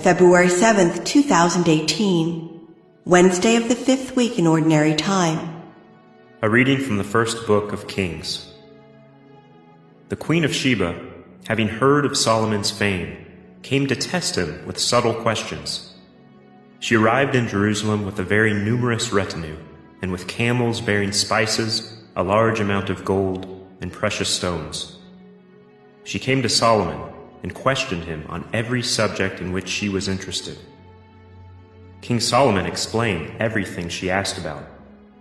February 7th, 2018, Wednesday of the 5th week in Ordinary Time. A reading from the first book of Kings. The Queen of Sheba, having heard of Solomon's fame, came to test him with subtle questions. She arrived in Jerusalem with a very numerous retinue, and with camels bearing spices, a large amount of gold, and precious stones. She came to Solomon and questioned him on every subject in which she was interested. King Solomon explained everything she asked about,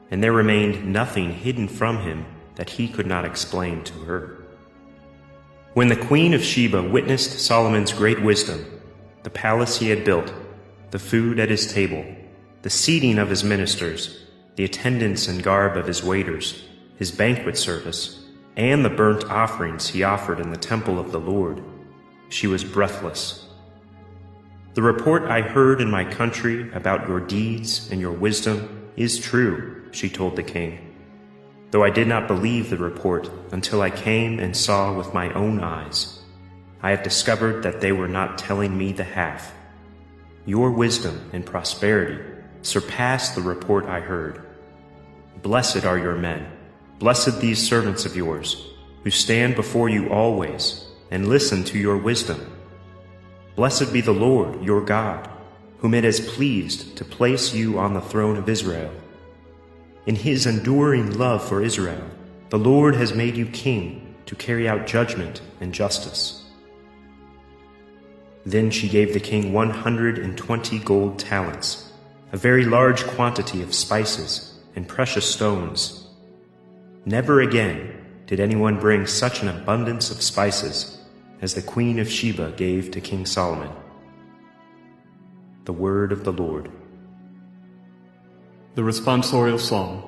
and there remained nothing hidden from him that he could not explain to her. When the Queen of Sheba witnessed Solomon's great wisdom, the palace he had built, the food at his table, the seating of his ministers, the attendance and garb of his waiters, his banquet service, and the burnt offerings he offered in the temple of the Lord, she was breathless. The report I heard in my country about your deeds and your wisdom is true, she told the king, though I did not believe the report until I came and saw with my own eyes. I have discovered that they were not telling me the half. Your wisdom and prosperity surpass the report I heard. Blessed are your men, blessed these servants of yours, who stand before you always and listen to your wisdom. Blessed be the Lord, your God, whom it has pleased to place you on the throne of Israel. In his enduring love for Israel, the Lord has made you king to carry out judgment and justice. Then she gave the king 120 gold talents, a very large quantity of spices and precious stones. Never again did anyone bring such an abundance of spices as the Queen of Sheba gave to King Solomon. The word of the Lord. The responsorial psalm.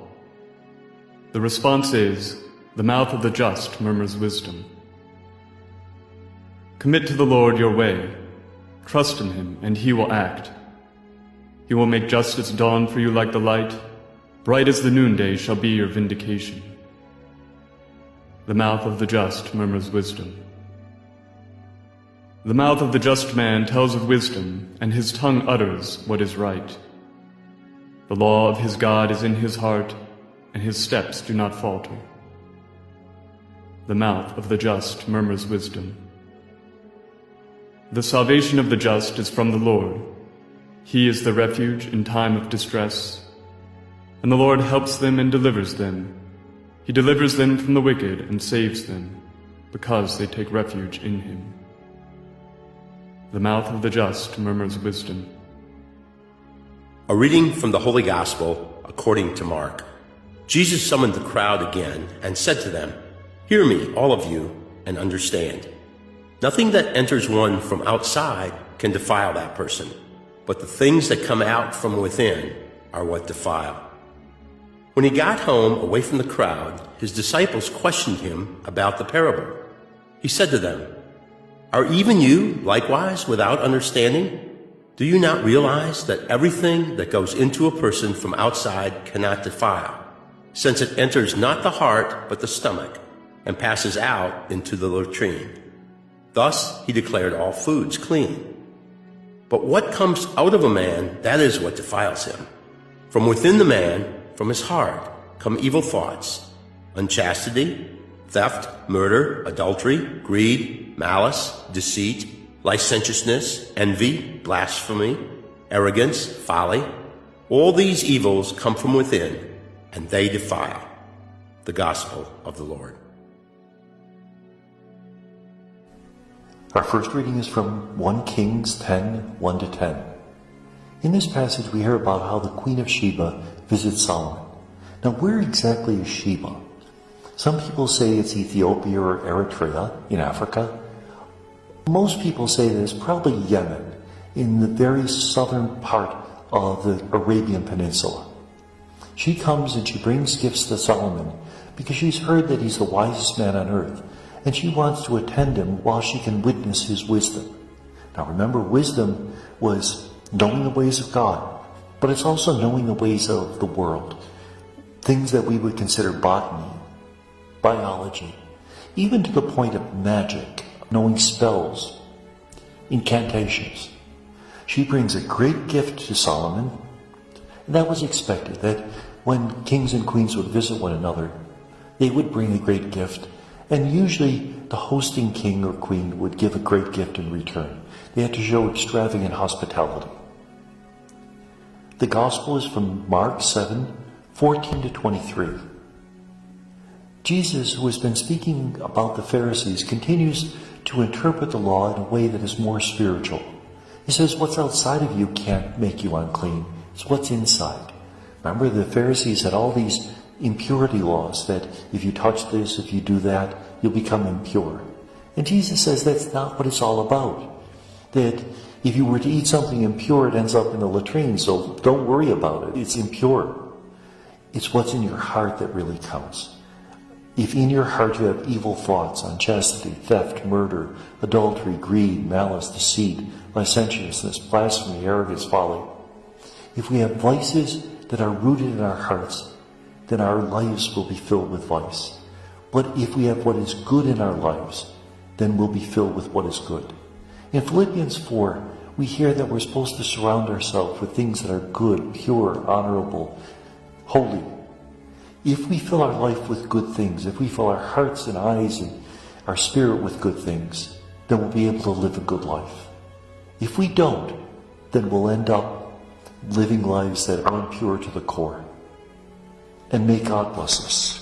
The response is, "The mouth of the just murmurs wisdom." Commit to the Lord your way. Trust in him, and he will act. He will make justice dawn for you like the light. Bright as the noonday shall be your vindication. The mouth of the just murmurs wisdom. The mouth of the just man tells of wisdom, and his tongue utters what is right. The law of his God is in his heart, and his steps do not falter. The mouth of the just murmurs wisdom. The salvation of the just is from the Lord. He is the refuge in time of distress, and the Lord helps them and delivers them. He delivers them from the wicked and saves them, because they take refuge in him. The mouth of the just murmurs wisdom. A reading from the Holy Gospel according to Mark. Jesus summoned the crowd again and said to them, "Hear me, all of you, and understand. Nothing that enters one from outside can defile that person, but the things that come out from within are what defile." When he got home away from the crowd, his disciples questioned him about the parable. He said to them, "Are even you likewise without understanding? Do you not realize that everything that goes into a person from outside cannot defile, since it enters not the heart but the stomach, and passes out into the latrine? Thus he declared all foods clean. But what comes out of a man, that is what defiles him. From within the man, from his heart, come evil thoughts, unchastity, theft, murder, adultery, greed, malice, deceit, licentiousness, envy, blasphemy, arrogance, folly. All these evils come from within, and they defile." The Gospel of the Lord. Our first reading is from 1 Kings 10, 1 to 10. In this passage we hear about how the Queen of Sheba visits Solomon. Now where exactly is Sheba? Some people say it's Ethiopia or Eritrea in Africa. Most people say that it's probably Yemen, in the very southern part of the Arabian Peninsula. She comes and she brings gifts to Solomon because she's heard that he's the wisest man on earth, and she wants to attend him while she can witness his wisdom. Now remember, wisdom was knowing the ways of God, but it's also knowing the ways of the world, things that we would consider botany, biology, even to the point of magic, knowing spells, incantations. She brings a great gift to Solomon. And that was expected, that when kings and queens would visit one another, they would bring a great gift. And usually the hosting king or queen would give a great gift in return. They had to show extravagant hospitality. The Gospel is from Mark 7:14 to 23. Jesus, who has been speaking about the Pharisees, continues to interpret the law in a way that is more spiritual. He says, what's outside of you can't make you unclean. It's what's inside. Remember, the Pharisees had all these impurity laws that if you touch this, if you do that, you'll become impure. And Jesus says that's not what it's all about. That if you were to eat something impure, it ends up in the latrine, so don't worry about it. It's impure. It's what's in your heart that really counts. If in your heart you have evil thoughts, unchastity, theft, murder, adultery, greed, malice, deceit, licentiousness, blasphemy, arrogance, folly, if we have vices that are rooted in our hearts, then our lives will be filled with vice. But if we have what is good in our lives, then we'll be filled with what is good. In Philippians 4, we hear that we're supposed to surround ourselves with things that are good, pure, honorable, holy. If we fill our life with good things, if we fill our hearts and eyes and our spirit with good things, then we'll be able to live a good life. If we don't, then we'll end up living lives that are impure to the core. And may God bless us.